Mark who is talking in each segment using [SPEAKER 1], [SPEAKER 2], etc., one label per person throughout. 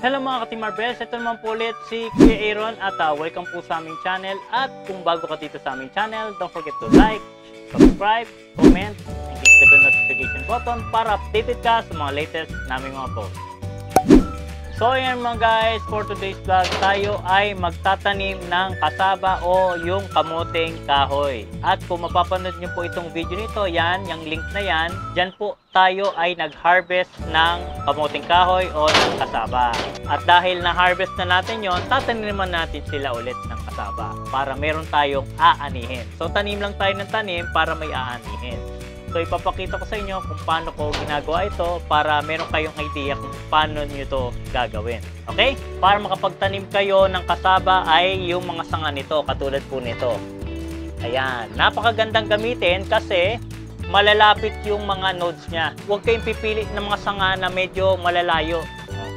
[SPEAKER 1] Hello mga ka-Team Marvels, ito naman po ulit si Kuya Aaron at welcome po sa aming channel. At kung bago ka dito sa aming channel, don't forget to like, subscribe, comment, and click the bell notification button para updated ka sa mga latest naming mga posts. So yan mga guys, for today's vlog tayo ay magtatanim ng kasaba o yung kamoteng kahoy. At kung mapapanood nyo po itong video nito, yan, yung link na yan, dyan po tayo ay nag-harvest ng kamoteng kahoy o ng kasaba. At dahil na-harvest na natin yon, tataniman natin sila ulit ng kasaba para meron tayong aanihin. So tanim lang tayo ng tanim para may aanihin. So ipapakita ko sa inyo kung paano ko ginagawa ito para meron kayong idea kung paano nyo ito gagawin. Okay? Para makapagtanim kayo ng kasaba ay yung mga sanga nito, katulad po nito. Ayan. Napakagandang gamitin kasi malalapit yung mga nodes niya. Huwag kayong pipili ng mga sanga na medyo malalayo.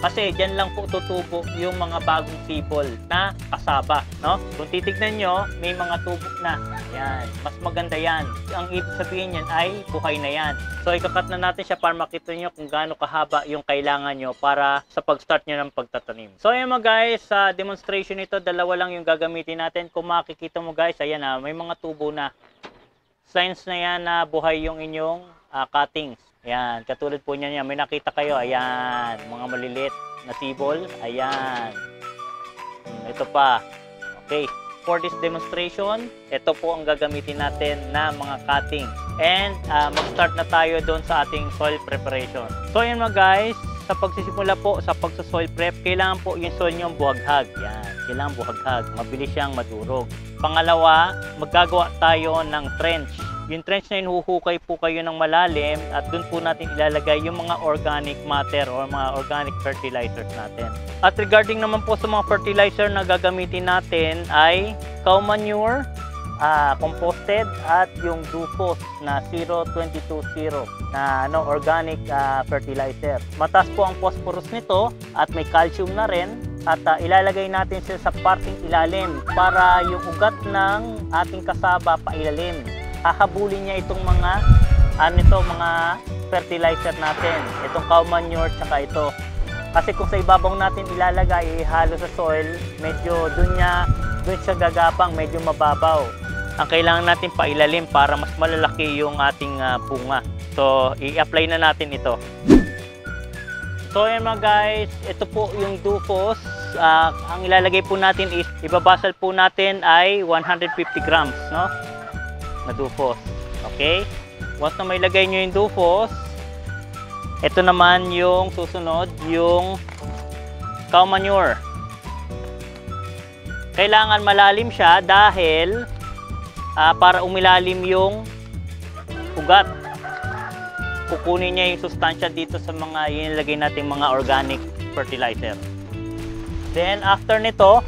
[SPEAKER 1] Kasi dyan lang po tutubo yung mga bagong sipol na kasaba, no? Kung titignan nyo, may mga tubo na. Yan, mas maganda yan. Ang ibig sabihin yan ay buhay na yan. So ikakat na natin siya para makita nyo kung gaano kahaba yung kailangan nyo para sa pag-start nyo ng pagtatanim. So ayan mga guys, sa demonstration ito, dalawa lang yung gagamitin natin. Kung makikita mo guys, ayan na, may mga tubo na. Signs na yan na buhay yung inyong cuttings. Ayan, katulad po niyan, may nakita kayo, ayan, mga maliliit na sibol, ayan. Ito pa. Okay, for this demonstration, ito po ang gagamitin natin na mga cutting. And mag-start na tayo doon sa ating soil preparation. So ayan mga guys, sa pagsisimula po sa pagsa-soil prep, kailangan po yung soil nyo buhaghag. Yan, kailangan buhaghag, mabilis siyang madurog. Pangalawa, maggagawa tayo ng trench. Yung trench na yun, huhukay po kayo ng malalim at doon po natin ilalagay yung mga organic matter or mga organic fertilizers natin. At regarding naman po sa mga fertilizer na gagamitin natin ay cow manure, composted at yung DuPos na 0220 na organic fertilizer. Mataas po ang phosphorus nito at may calcium na rin. At ilalagay natin siya sa parting ilalim para yung ugat ng ating kasaba pailalim. Hahabulin niya itong mga mga fertilizer natin, itong cow manure tsaka ito. Kasi kung sa ibabaw natin ilalagay, ihalo sa soil, medyo doon siya gagapang, medyo mababaw. Ang kailangan natin pailalim para mas malalaki yung ating bunga. So i-apply na natin ito. So ayan mga guys, ito po yung DuPos. Ang ilalagay po natin is, ibabasal po natin ay 150 grams, no? Na DuPos. Okay? Once na may lagay nyo yung DuPos, ito naman yung susunod, yung cow manure. Kailangan malalim siya dahil para umilalim yung ugat. Kukunin niya yung sustansya dito sa mga inilagay nating mga organic fertilizer. Then after nito,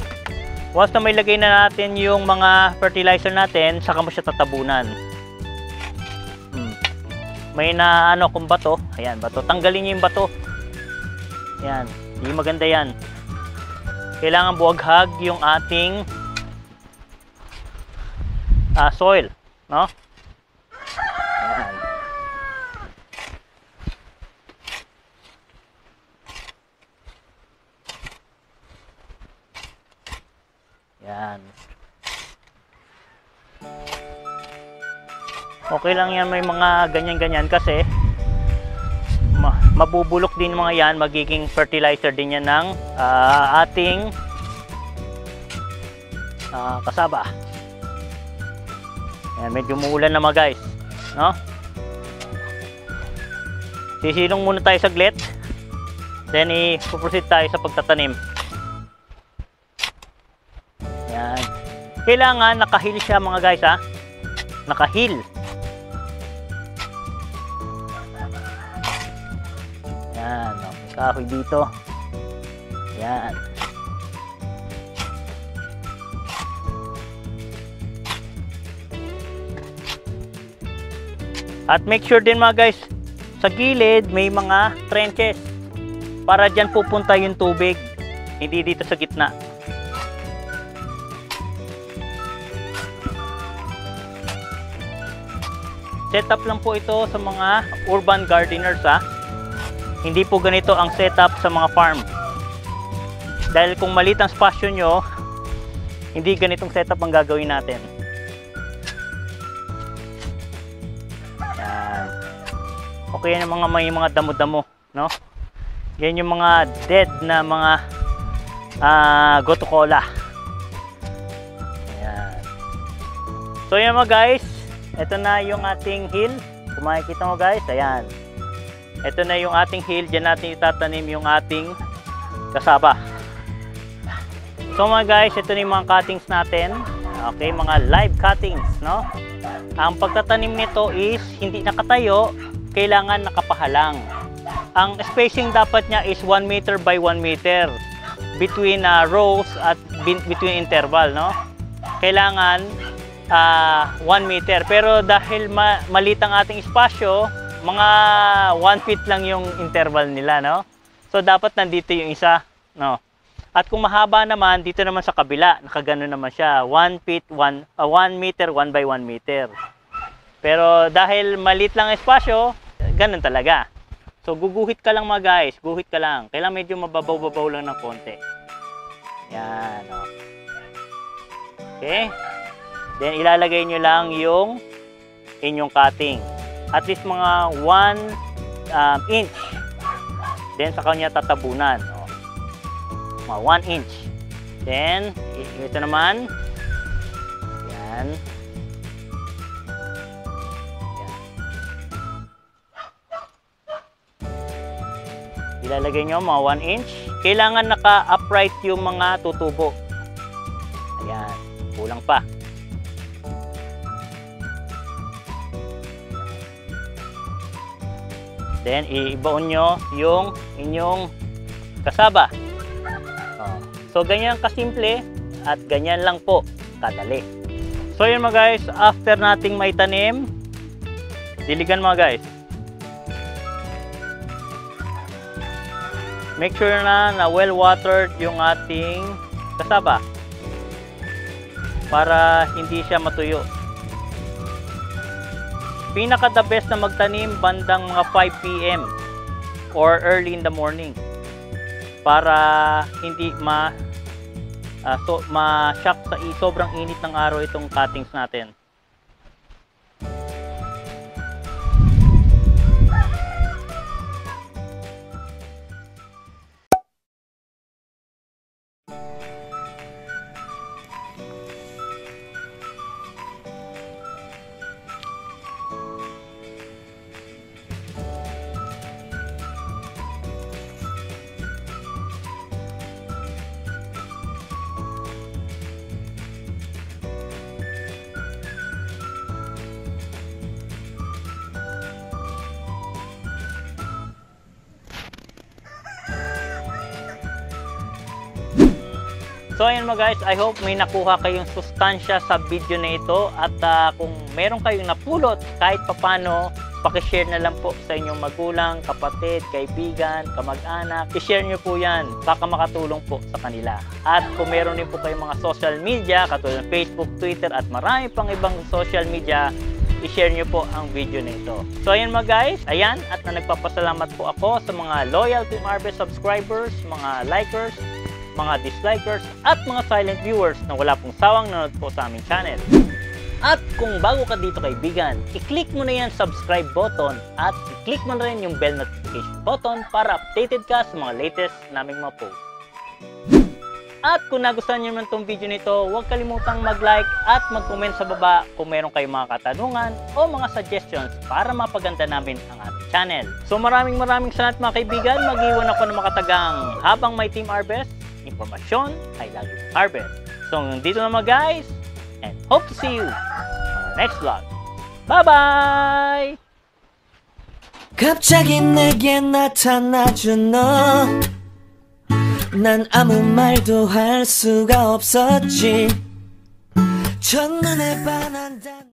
[SPEAKER 1] once na may lagay na natin yung mga fertilizer natin, saka mo siya tatabunan. May na kung bato, ayan, bato. Tanggalin niyo yung bato. Ayan, hindi maganda yan. Kailangan buhaghag yung ating soil, no? Ayan. Yan. Okay lang yan, may mga ganyan-ganyan kasi mabubulok din mga yan, magiging fertilizer din yan ng ating kasaba. Yan, medyo muulan na mga guys, no? Sisilong muna tayo saglit, then i-proceed tayo sa pagtatanim. Yan. Kailangan nakahil siya mga guys, ha? Nakahil. Yan, may kahoy dito. Yan. At make sure din mga guys, sa gilid may mga trenches para dyan pupunta yung tubig, hindi dito sa gitna. Setup lang po ito sa mga urban gardeners, ha. Hindi po ganito ang setup sa mga farm. Dahil kung maliit ang spasyo nyo, hindi ganitong setup ang gagawin natin. Yan. Okay yan ang may mga damo-damo, no? Yan yung mga dead na mga goto cola. Ayan. So yan mga guys, ito na yung ating hill. Kung makikita mo guys, ayan. Ito na yung ating hill. Diyan natin itatanim yung ating kasaba. So mga guys, ito na yung mga cuttings natin. Okay, mga live cuttings, no? Ang pagtatanim nito is hindi nakatayo, kailangan nakapahalang. Ang spacing dapat niya is 1 meter by 1 meter between rows at between interval, no? Kailangan 1 meter. Pero dahil maliit ang ating espasyo, mga 1 feet lang yung interval nila, no? So dapat nandito yung isa, no? At kung mahaba naman, dito naman sa kabila, nakagano naman siya, 1 meter, 1 by 1 meter. Pero dahil maliit lang ang espasyo, ganun talaga. So guguhit ka lang mga guys, guhit ka lang. Kailangan medyo mababaw-babaw lang ng konti. Yan, no? Okay? Then ilalagay nyo lang yung inyong cutting. At least mga 1 inch. Then sa kanya tatabunan. No? Mga 1 inch. Then, ito naman. Yan. Ilalagay nyo mga 1 inch. Kailangan naka-upright yung mga tutubo. Ayan. Kulang pa. Then, ibaon nyo yung inyong kasaba. So, ganyan kasimple at ganyan lang po kadali. So, yun mga guys, after nating maitanim, diligan mga guys. Make sure na well-watered yung ating kasaba para hindi siya matuyo. Pinaka-the best na magtanim bandang mga 5 PM or early in the morning para hindi ma-shock sa sobrang init ng araw itong cuttings natin. So ayan mga guys, I hope may nakuha kayong sustansya sa video na ito at kung meron kayong napulot kahit papano, pakishare na lang po sa inyong magulang, kapatid, kaibigan, kamag-anak. I-share nyo po yan, baka makatulong po sa kanila. At kung meron din po kayong mga social media, katulad ng Facebook, Twitter at marami pang ibang social media, i-share nyo po ang video na ito. So ayan mga guys, ayan, at nagpapasalamat po ako sa mga loyal Team Arbes subscribers, mga likers, mga dislikers at mga silent viewers na wala pong sawang nanonood po sa aming channel. At kung bago ka dito kaibigan, i-click mo na yan subscribe button at i-click mo na rin yung bell notification button para updated ka sa mga latest naming mga posts. At kung nagustuhan nyo naman itong video nito, huwag kalimutang mag-like at mag-comment sa baba kung meron kayong mga katanungan o mga suggestions para mapaganda namin ang ating channel. So maraming salamat mga kaibigan. Mag-iwan ako ng makatagang habang may Team Arbes, impormasyon ay laging Arbes. So dito na mga guys, and hope to see you on our next vlog. Bye-bye!
[SPEAKER 2] 갑자기 내게 나타나준 너, 난 아무 말도 할 수가 없었지. 첫눈에 반한다.